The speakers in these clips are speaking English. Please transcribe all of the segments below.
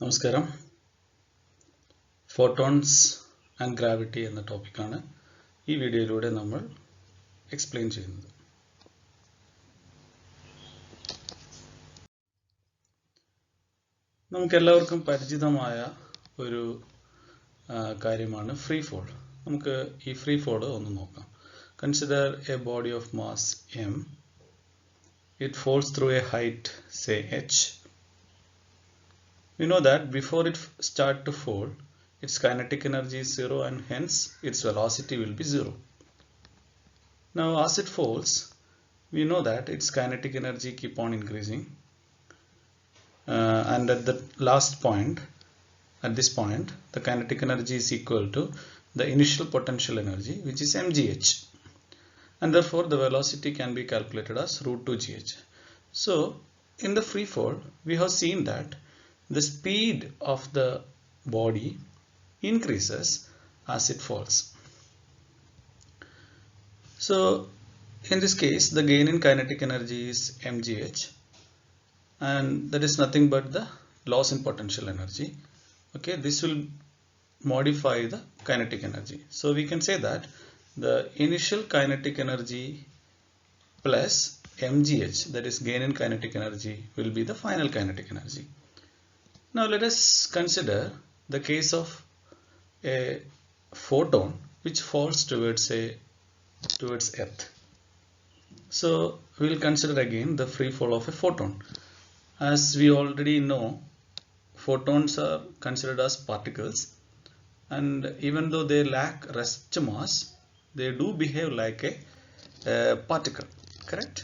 നമസ്കാരം. Photons and gravity എന്ന ടോപ്പിക്കാണ് ഈ വീഡിയോയിലൂടെ നമ്മൾ എക്സ്പ്ലെയിൻ ചെയ്യുന്നത്. നമുക്കെല്ലാവർക്കും പരിചിതമായ ഒരു കാര്യമാണ് ഫ്രീ ഫോൾ. നമുക്ക് ഈ ഫ്രീ ഫോൾ ഒന്ന് നോക്കാം. Consider A body of mass m. It falls through a height, say h. We know that before it starts to fall, its kinetic energy is 0 and hence its velocity will be 0. Now as it falls, we know that its kinetic energy keep on increasing and at the last point, at this point, the kinetic energy is equal to the initial potential energy, which is mgh, and therefore the velocity can be calculated as root 2 gh. So in the free fall, we have seen that the speed of the body increases as it falls. So in this case, the gain in kinetic energy is mgh, and that is nothing but the loss in potential energy. Okay, this will modify the kinetic energy. So we can say that the initial kinetic energy plus mgh, that is gain in kinetic energy, will be the final kinetic energy. Now let us consider the case of a photon which falls towards earth. So we will consider again the free fall of a photon. As we already know, photons are considered as particles, and even though they lack rest mass, they do behave like a particle, correct?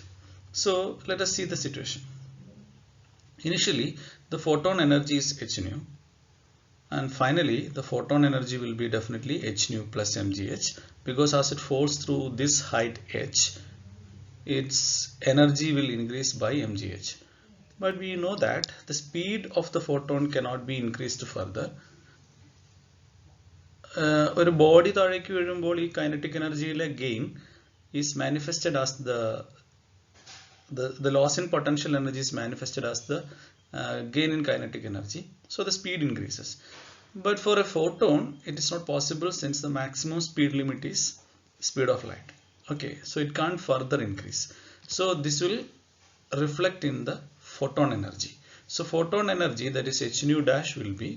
So let us see the situation. Initially the photon energy is h nu, and finally the photon energy will be definitely h nu plus mgh, because as it falls through this height h, its energy will increase by mgh. But we know that the speed of the photon cannot be increased further. ഒരു body താഴേക്ക് വീഴുമ്പോൾ ഈ kinetic എനർജിയിലെ gain is manifested as the loss in potential energy is manifested as the gain in kinetic energy, so the speed increases. But for a photon it is not possible, since the maximum speed limit is speed of light. Okay, so it can't further increase, so this will reflect in the photon energy. So photon energy, that is h nu dash, will be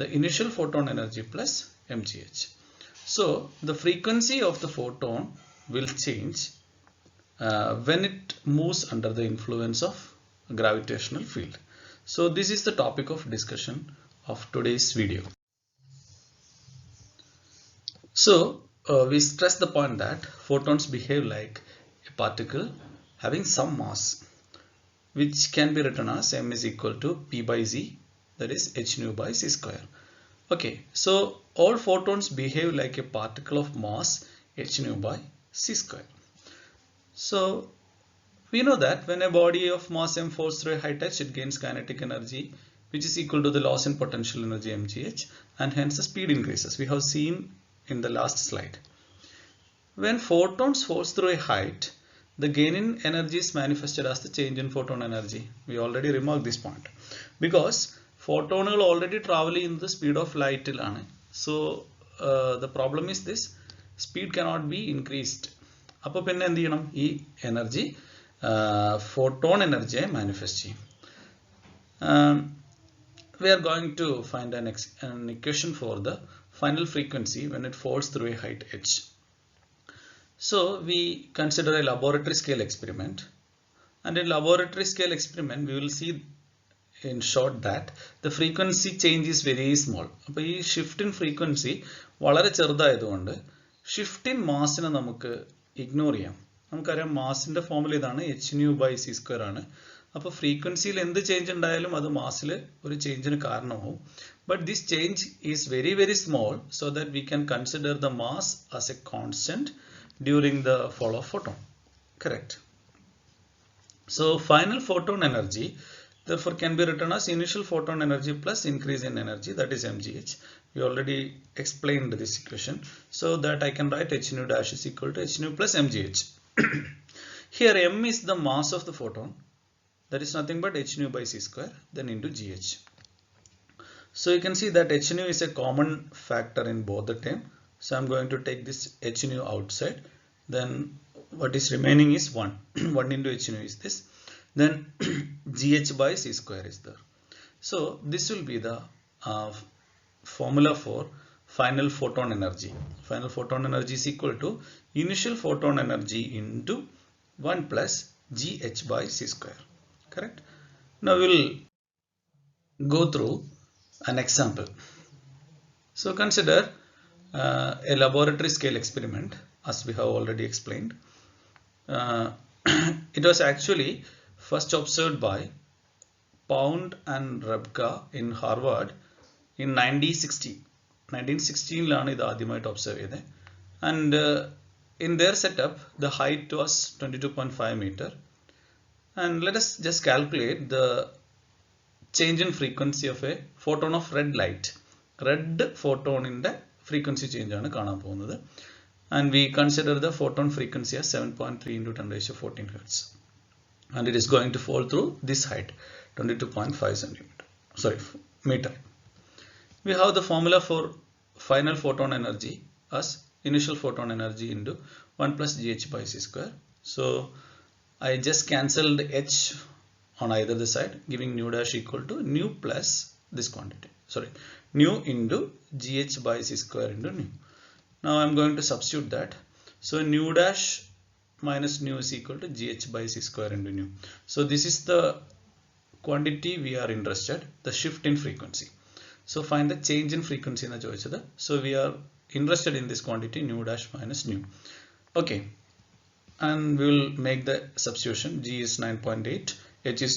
the initial photon energy plus mgh. So the frequency of the photon will change when it moves under the influence of gravitational field. So this is the topic of discussion of today's video. So we stress the point that photons behave like a particle having some mass, which can be written as m is equal to p by z, that is h nu by c square. Okay, so all photons behave like a particle of mass h nu by c square. So we know that when a body of mass m falls through a height h, it gains kinetic energy which is equal to the loss in potential energy mgh, and hence the speed increases. We have seen in the last slide. When photons falls through a height, the gain in energy is manifested as the change in photon energy. We already remarked this point, because photonal already traveling in the speed of light. So the problem is this: speed cannot be increased. അപ്പോൾ പിന്നെ എന്ത് ചെയ്യണം? ഈ energy photon എനർജിയെ manifest ചെയ്യും. We are going to find an equation for the final frequency when it falls through a height h. So we consider a laboratory scale experiment, and in laboratory scale experiment we will see in short that the frequency change is very small. അപ്പോൾ ഈ shift in frequency വളരെ ചെറുതായതുകൊണ്ട് shift in massനെ നമുക്ക് ignore ചെയ്യാം. നമുക്കറിയാം മാസിന്റെ formula ഇതാണ്, H nu by C square ആണ്. അപ്പോൾ ഫ്രീക്വൻസിയിൽ എന്ത് ചേഞ്ച് ഉണ്ടായാലും അത് മാസിൽ ഒരു ചേഞ്ചിന് കാരണമാവും. But this change is very very small, so that we can consider the mass as A constant during the fall of photon. Correct. So final photon energy therefore can be written as initial photon energy plus increase in energy, that is mgh. We already explained this equation, so that I can write h nu dash is equal to h nu plus mgh. Here m is the mass of the photon, that is nothing but h nu by c square, then into gh. So you can see that h nu is a common factor in both the term. So I'm going to take this h nu outside. Then what is remaining is 1. 1 into h nu is this. Then gh by c square is there. So this will be the formula for final photon energy. Final photon energy is equal to initial photon energy into 1 plus gh by c square. Correct? Now we will go through an example. So consider a laboratory scale experiment, as we have already explained. It was actually first observed by Pound and Rebka in Harvard in 1960. 1916 ഇത് ആദ്യമായിട്ട് observe ചെയ്തത്. And in their setup the height was 22.5 meter. And let us just calculate the change in frequency of a photon of red light. Red photon in the frequency change ആണ് കാണാൻ പോകുന്നത്. And we consider the photon frequency as 7.3 into 10 raised to 14 hertz. And it is going to fall through this height, 22.5 meter. We have the formula for final photon energy as initial photon energy into 1 plus gh by c square. So I just cancelled h on either the side, giving nu dash equal to nu plus this quantity. Sorry, nu into gh by c square into nu. Now I am going to substitute that. So nu dash minus nu is equal to gh by c square into nu. So this is the quantity we are interested, the shift in frequency. So find the change in frequency in the choice. So we are interested in this quantity nu dash minus nu. Okay, and we will make the substitution. G is 9.8, h is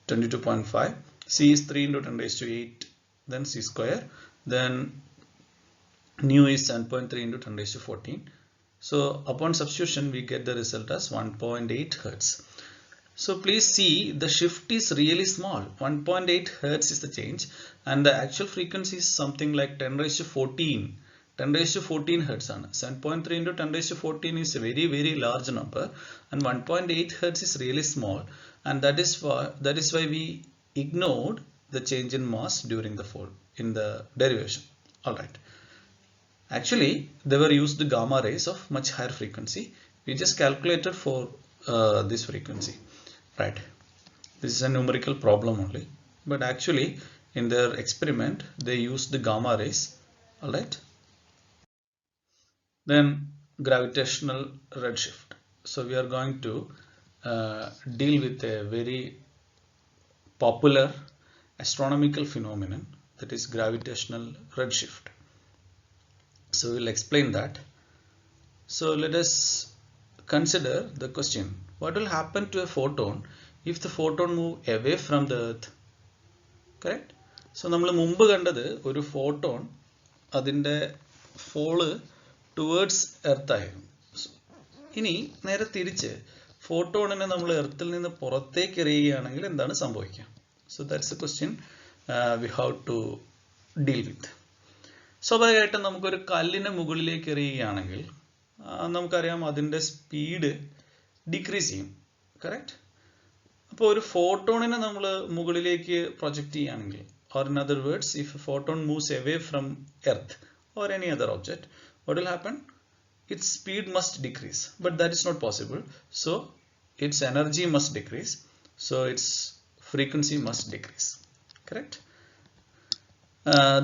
22.5, c is 3 into 10 raised to 8, then c square, then nu is 7.3 into 10 raised to 14. So upon substitution we get the result as 1.8 hertz. So please see, the shift is really small. 1.8 hertz is the change, and the actual frequency is something like 10 raised to 14. 10 raised to 14 hertz. 7.3 into 10 raised to 14 is a very large number, and 1.8 hertz is really small, and that is why we ignored the change in mass during the fall in the derivation. Alright. Actually, they were used gamma rays of much higher frequency. We just calculated for this frequency. Right. This is a numerical problem only. But actually, in their experiment, they used the gamma rays. Alright. Then gravitational redshift. So we are going to deal with a very popular astronomical phenomenon, that is gravitational redshift. So we'll explain that. So let us consider the question: what will happen to a photon if the photon move away from the earth? Correct? So നമ്മൾ മുമ്പ് കണ്ടത് ഒരു photon അതിൻ്റെ fall towards earth ആയിരുന്നു. ഇനി നേരെ തിരിച്ച് ഫോട്ടോണിനെ നമ്മൾ എർത്തിൽ നിന്ന് പുറത്തേക്ക് എറിയുകയാണെങ്കിൽ എന്താണ് സംഭവിക്കുക? So that's a question we have to deal with. സ്വാഭാവികമായിട്ടും നമുക്കൊരു കല്ലിനെ മുകളിലേക്ക് എറിയുകയാണെങ്കിൽ നമുക്കറിയാം അതിൻ്റെ സ്പീഡ് ഡിക്രീസ് ചെയ്യും. കറക്റ്റ്? അപ്പോൾ ഒരു ഫോട്ടോണിനെ നമ്മൾ മുകളിലേക്ക് പ്രൊജക്റ്റ് ചെയ്യുകയാണെങ്കിൽ, or in other words, if a photon moves away from earth or any other object, what will happen? Its speed must decrease, but that is not possible. So its energy must decrease, so its frequency must decrease. Correct?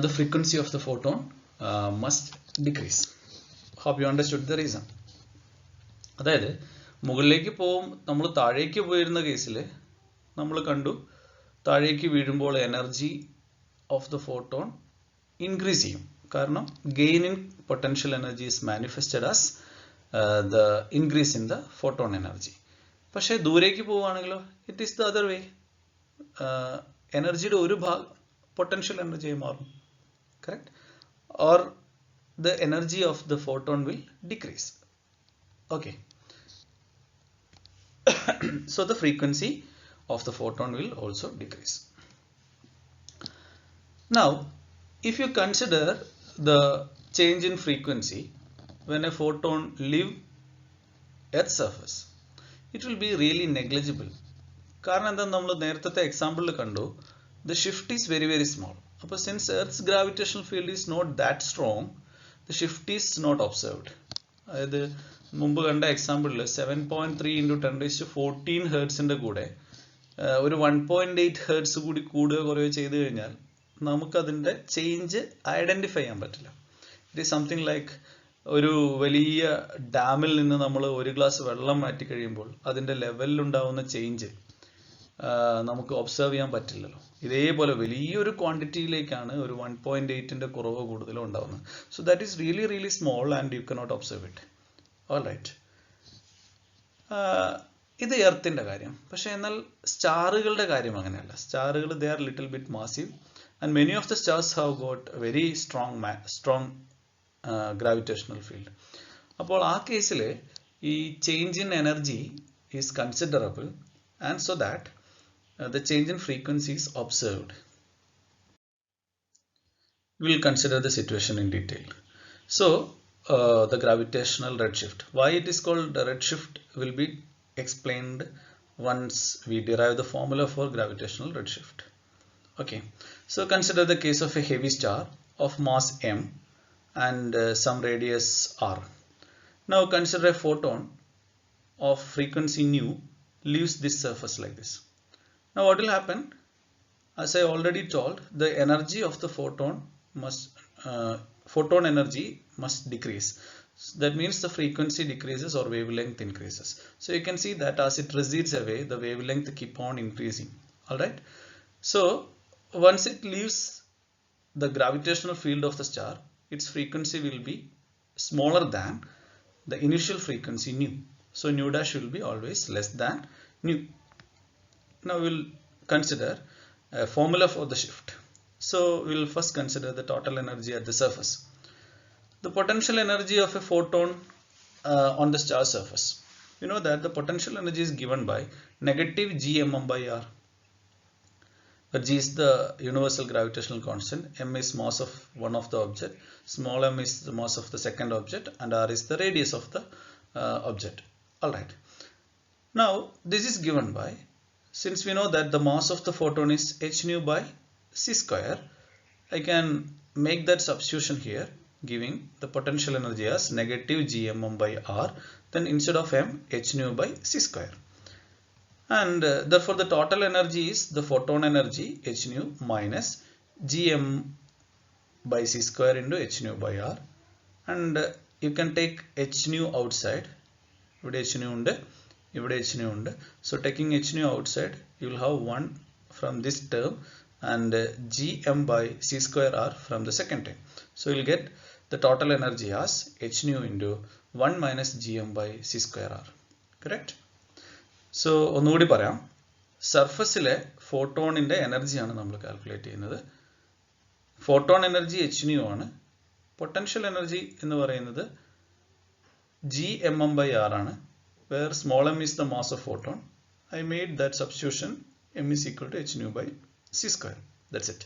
The frequency of the photon must decrease. Hope you understood the reason. അതായത് മുകളിലേക്ക് പോകും, നമ്മൾ താഴേക്ക് പോയിരുന്ന കേസിൽ നമ്മൾ കണ്ടു താഴേക്ക് വീഴുമ്പോൾ energy of the photon increase ചെയ്യും. കാരണം gain in potential energy is manifested as the increase in the photon energy. പക്ഷേ ദൂരേക്ക് പോവുകയാണെങ്കിലോ it is the other way. എനർജിയുടെ ഒരു ഭാഗം പൊട്ടൻഷ്യൽ എനർജിയായി മാറും. Correct? Or the energy of the photon will decrease. Okay. So the frequency of the photon will also decrease. Now, if you consider the change in frequency when a photon leaves Earth's surface, it will be really negligible. കാരണം എന്താ, നമ്മൾ നേരത്തെ എക്സാമ്പിളിൽ കണ്ടു, the shift is very small. അപ്പോൾ since Earth's gravitational field is not that strong, the shift is not observed. അതായത് മുമ്പ് കണ്ട എക്സാമ്പിളിൽ 7.3 × 10⁻14 ഹെർട്സിൻ്റെ കൂടെ ഒരു 1.8 ഹെർട്സ് കൂടി കൂടുകയോ കുറയോ ചെയ്തു കഴിഞ്ഞാൽ നമുക്കതിൻ്റെ ചേഞ്ച് ഐഡൻറ്റിഫൈ ചെയ്യാൻ പറ്റില്ല. ഇറ്റ് ഈസ് സംതിങ് ലൈക്ക് ഒരു വലിയ ഡാമിൽ നിന്ന് നമ്മൾ ഒരു ഗ്ലാസ് വെള്ളം മാറ്റി കഴിയുമ്പോൾ അതിൻ്റെ ലെവലിലുണ്ടാവുന്ന ചേഞ്ച് നമുക്ക് ഒബ്സർവ് ചെയ്യാൻ പറ്റില്ലല്ലോ. ഇതേപോലെ വലിയൊരു ക്വാണ്ടിറ്റിയിലേക്കാണ് ഒരു 1.8ൻ്റെ കുറവോ കൂടുതലോ ഉണ്ടാവുന്നത്. So that is really really small and you cannot observe it. All right, ഇത് എർത്തിൻ്റെ കാര്യം. പക്ഷേ എന്നാൽ സ്റ്റാറുകളുടെ കാര്യം അങ്ങനെയല്ല. സ്റ്റാറുകൾ they are little bit massive and many of the stars have got very strong gravitational field. അപ്പോൾ ആ കേസിൽ ഈ change in energy is considerable and so that the change in frequency is observed. We will consider the situation in detail. So the gravitational redshift, why it is called redshift will be explained once we derive the formula for gravitational redshift. Okay, so consider the case of a heavy star of mass m and some radius r. Now consider a photon of frequency nu leaves this surface like this. Now what will happen? As I already told, the energy of the photon energy must decrease. That means the frequency decreases or wavelength increases. So you can see that as it recedes away, the wavelength keep on increasing. Alright. So once it leaves the gravitational field of the star, its frequency will be smaller than the initial frequency nu. So nu dash will be always less than nu. Now we will consider a formula for the shift. So we will first consider the total energy at the surface. The potential energy of a photon on the star surface. You know that the potential energy is given by negative g/m/r. But g is the universal gravitational constant, m is mass of one of the object, small m is the mass of the second object, and r is the radius of the object. Alright, now this is given by, since we know that the mass of the photon is h nu by c square, I can make that substitution here, giving the potential energy as negative g/m/r, then instead of m, h nu by c square. And therefore the total energy is the photon energy h nu minus gm by c square into h nu by r. And you can take h nu outside. ഇവിടെ h nu ഉണ്ട്, ഇവിടെ h nu ഉണ്ട്. So taking h nu outside, you will have 1 from this term and gm by c square r from the second term. So you will get the total energy as h nu into 1 minus gm by c square r. Correct? So ഒന്നുകൂടി പറയാം. സർഫസിലെ ഫോട്ടോണിൻ്റെ എനർജിയാണ് നമ്മൾ calculate ചെയ്യുന്നത്. Photon energy h nu ആണ്. Potential energy എന്ന് പറയുന്നത് g/m/r ആണ്, where small m is the mass of photon. I made that substitution, m is equal to h nu by c square. That's it.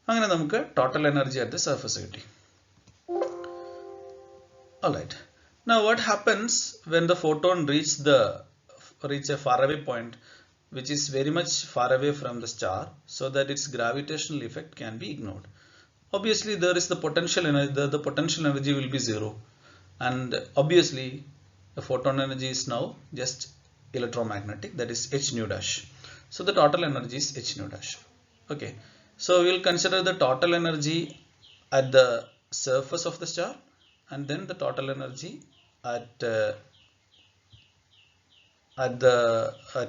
അങ്ങനെ നമുക്ക് total energy at the surface കിട്ടി. Alright. Now what happens when the photon reach a faraway point which is very much far away from the star, so that its gravitational effect can be ignored? Obviously there is the potential energy, the potential energy will be zero. And obviously the photon energy is now just electromagnetic, that is h nu dash. So the total energy is h nu dash. Okay, so we will consider the total energy at the surface of the star and then the total energy at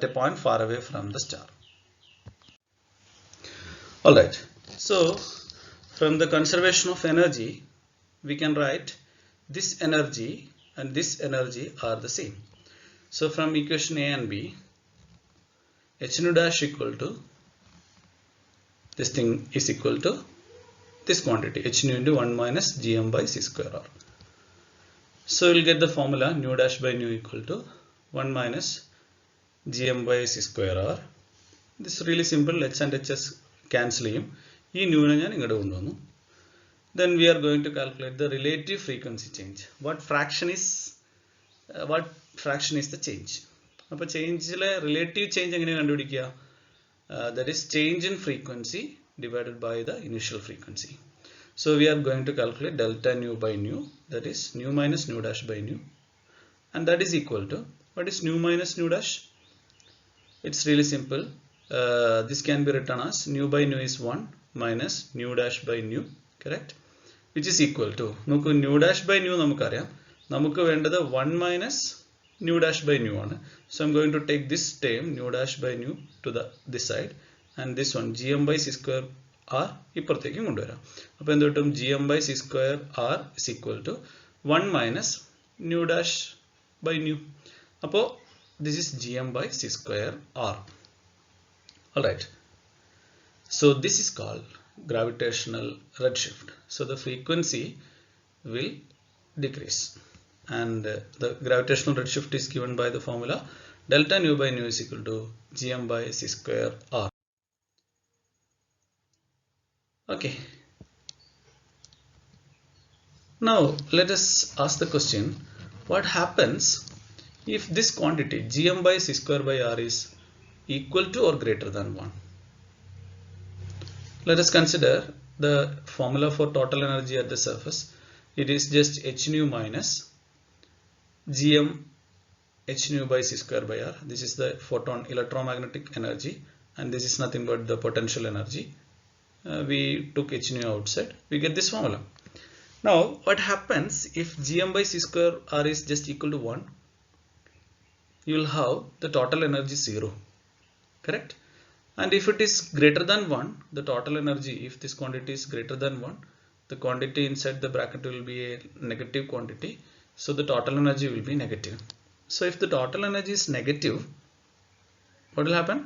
a point far away from the star. Alright, so from the conservation of energy we can write this energy and this energy are the same. So from equation A and B, h nu dash equal to, this thing is equal to this quantity h nu into 1 minus gm by c square r. So you will get the formula nu dash by nu equal to 1 minus gm by c square r. This is really simple. h and h's cancel ചെയ്യും. ഈ nu നെ ഞാൻ ഇങ്ങോട്ട് കൊണ്ടുവന്നു. Then we are going to calculate the relative frequency change. What fraction is the change? അപ്പോൾ ചേഞ്ചിലെ relative change എങ്ങനെയാണ് കണ്ടുപിടിക്കുക? That is change in frequency divided by the initial frequency. So we are going to calculate delta nu by nu, that is nu minus nu dash by nu, and that is equal to, what is nu minus nu dash? It's really simple. This can be written as nu by nu is 1 minus nu dash by nu, correct? Which is equal to, നമുക്ക് nu dash by nu നമുക്കറിയാം, നമുക്ക് വേണ്ടത് 1 minus nu dash by nu ആണ്. So I'm going to take this term nu dash by nu to this side, and this one gm by c square r ഇപ്പുറത്തേക്കും കൊണ്ടുവരാം. അപ്പോൾ എന്ത് കിട്ടും? gm by c square r is equal to 1 minus nu dash by nu. അപ്പോൾ this is gm by c square r. Alright. So this is called gravitational redshift. So the frequency will decrease, and the gravitational redshift is given by the formula delta nu by nu is equal to gm by c square r. Okay. Now let us ask the question, what happens if this quantity gm by c square by r is equal to or greater than 1? Let us consider the formula for total energy at the surface. It is just h nu minus gm h nu by c square by r. This is the photon electromagnetic energy, and this is nothing but the potential energy. We took h nu outside, we get this formula. Now what happens if gm by c square r is just equal to 1? You will have the total energy 0, correct? And if it is greater than 1, the total energy, if this quantity is greater than 1, the quantity inside the bracket will be a negative quantity, so the total energy will be negative. So if the total energy is negative, what will happen?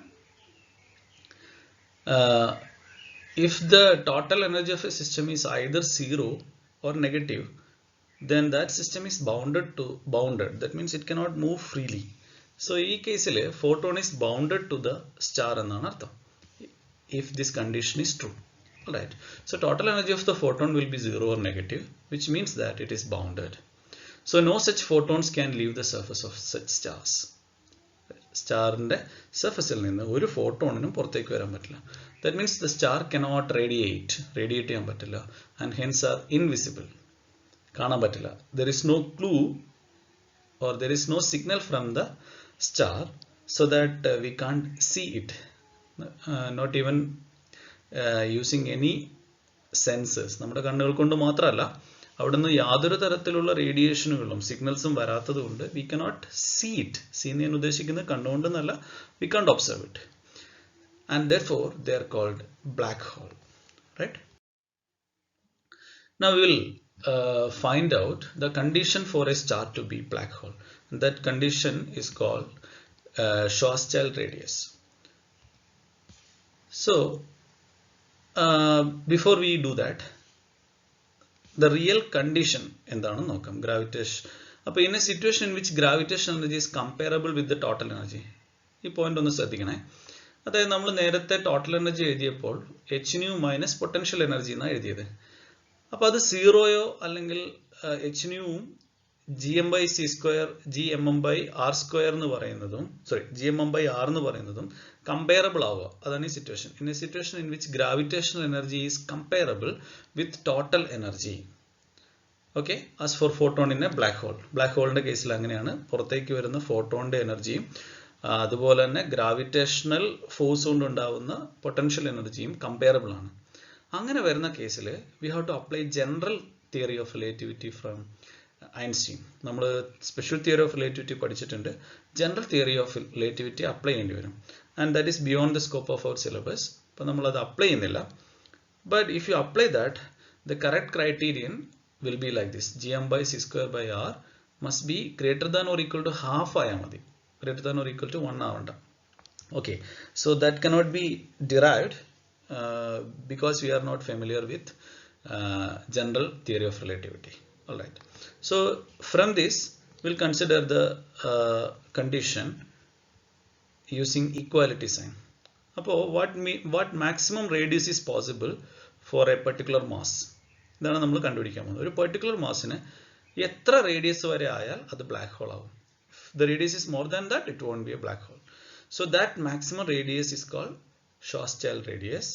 If the total energy of a system is either 0 or negative, then that system is bounded. That means it cannot move freely. So in case photon is bounded to the star എന്നാണ് അർത്ഥം, if this condition is true. Alright. So total energy of the photon will be 0 or negative, which means that it is bounded. So no such photons can leave the surface of such stars. സ്റ്റാറിൻ്റെ സർഫസിൽ നിന്ന് ഒരു ഫോട്ടോണിനും പുറത്തേക്ക് വരാൻ പറ്റില്ല. That means the star cannot radiate ചെയ്യാൻ പറ്റില്ല, and hence are invisible, കാണാൻ പറ്റില്ല. There is no clue or there is no signal from the star, so that we can't see it, not even using any senses. നമ്മുടെ കണ്ണുകൾ കൊണ്ട് മാത്രമല്ല, അവിടുന്ന് യാതൊരു തരത്തിലുള്ള റേഡിയേഷനുകളും സിഗ്നൽസും വരാത്തതുകൊണ്ട് we cannot see it. See എന്ന് ഞാൻ ഉദ്ദേശിക്കുന്നത് കണ്ണുകൊണ്ടെന്നല്ല, we can't observe it, and therefore they are called black hole, right? Now we will find out the condition for a star to be black hole. That condition is called Schwarzschild radius. So before we do that, the real condition എന്താണെന്ന് നോക്കാം. gravitation. അപ്പോൾ in a situation in which gravitational energy is comparable with the total energy, ഈ point ഒന്ന് ശ്രദ്ധിക്കണേ. അതായത് നമ്മൾ നേരത്തെ total energy എഴുതിയപ്പോൾ H nu minus potential energy എന്നാണ് എഴുതിയത്. അപ്പോൾ അത് സീറോയോ അല്ലെങ്കിൽ എച്ച് ന്യൂവും G M by C square G M M by R square എന്ന് പറയുന്നതും G M M by R എന്ന് പറയുന്നതും കമ്പയറബിൾ ആവുക. അതാണ് ഈ situation. In a situation in which gravitational energy is comparable with total energy. Okay, as for photon in a black hole. Black ഹോളിന്റെ കേസിൽ അങ്ങനെയാണ്. പുറത്തേക്ക് വരുന്ന ഫോട്ടോണിന്റെ എനർജിയും അതുപോലെ തന്നെ ഗ്രാവിറ്റേഷണൽ ഫോഴ്സ് കൊണ്ടുണ്ടാവുന്ന പൊട്ടൻഷ്യൽ എനർജിയും കമ്പയറബിൾ ആണ്. അങ്ങനെ വരുന്ന കേസിൽ we have to apply general theory of relativity from Einstein. നമ്മൾ സ്പെഷ്യൽ തിയറി ഓഫ് റിലേറ്റിവിറ്റി പഠിച്ചിട്ടുണ്ട്. General theory of relativity apply ചെയ്യേണ്ടി വരും, and that is beyond the scope of our syllabus. അപ്പോൾ നമ്മളത് അപ്ലൈ ചെയ്യുന്നില്ല. But if you apply that, the correct criterion will be like this: G M by C square by R must be greater than or equal to half ആയാൽ മതി, greater than or equal to 1 ആവണ്ട. Okay, so that cannot be derived because we are not familiar with general theory of relativity. All right, so from this we'll consider the condition using equality sign. അപ്പോൾ what maximum radius is possible for a particular mass, ഇതാണ് നമ്മൾ കണ്ടുപിടിക്കാൻ പോകുന്നത്. ഒരു particular മാസിന് എത്ര radius വരെ ആയാൽ അത് ബ്ലാക്ക് ഹോൾ ആവും. The radius is more than that, it won't be a black hole. So that maximum radius is called Schwarzschild radius,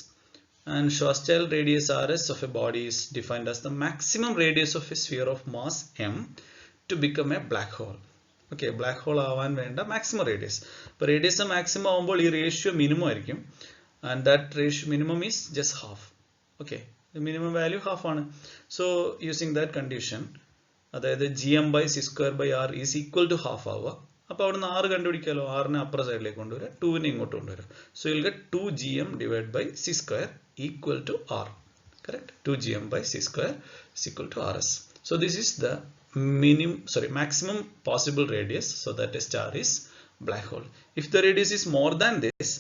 And Schwarzschild radius RS of a body is defined as the maximum radius of a sphere of mass m to become a black hole. Okay, black hole ആവാൻ വേണ്ട maximum radius. അപ്പോൾ radius maximum ആവുമ്പോൾ ഈ ratio minimum ആയിരിക്കും. And that ratio minimum is just half. Okay, the minimum value half ആണ്. So using that condition, അതായത് gm/c²/r is equal to half ആവുക. അപ്പോൾ അവിടുന്ന് r കണ്ടുപിടിക്കാമല്ലോ, r നെ അപ്പർ സൈഡിലേക്ക് കൊണ്ടുവരിക, 2 നെ ഇങ്ങോട്ട് കൊണ്ടുവരിക. So you'll get 2gm divided by c² equal to r. Correct? 2gm/c² is equal to rs. So this is the maximum possible radius. So that a star is black hole. If the radius is more than this,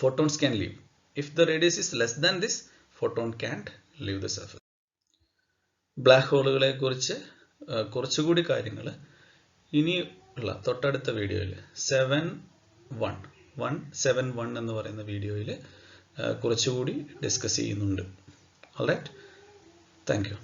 photons can leave. If the radius is less than this, photon can't leave the surface. Black ഹോളുകളെ കുറിച്ച് കുറച്ചുകൂടി കാര്യങ്ങൾ ഇനിയുള്ള തൊട്ടടുത്ത വീഡിയോയിൽ 171 എന്ന് പറയുന്ന വീഡിയോയിൽ കുറച്ചുകൂടി ഡിസ്കസ് ചെയ്യുന്നുണ്ട്. Alright, thank U.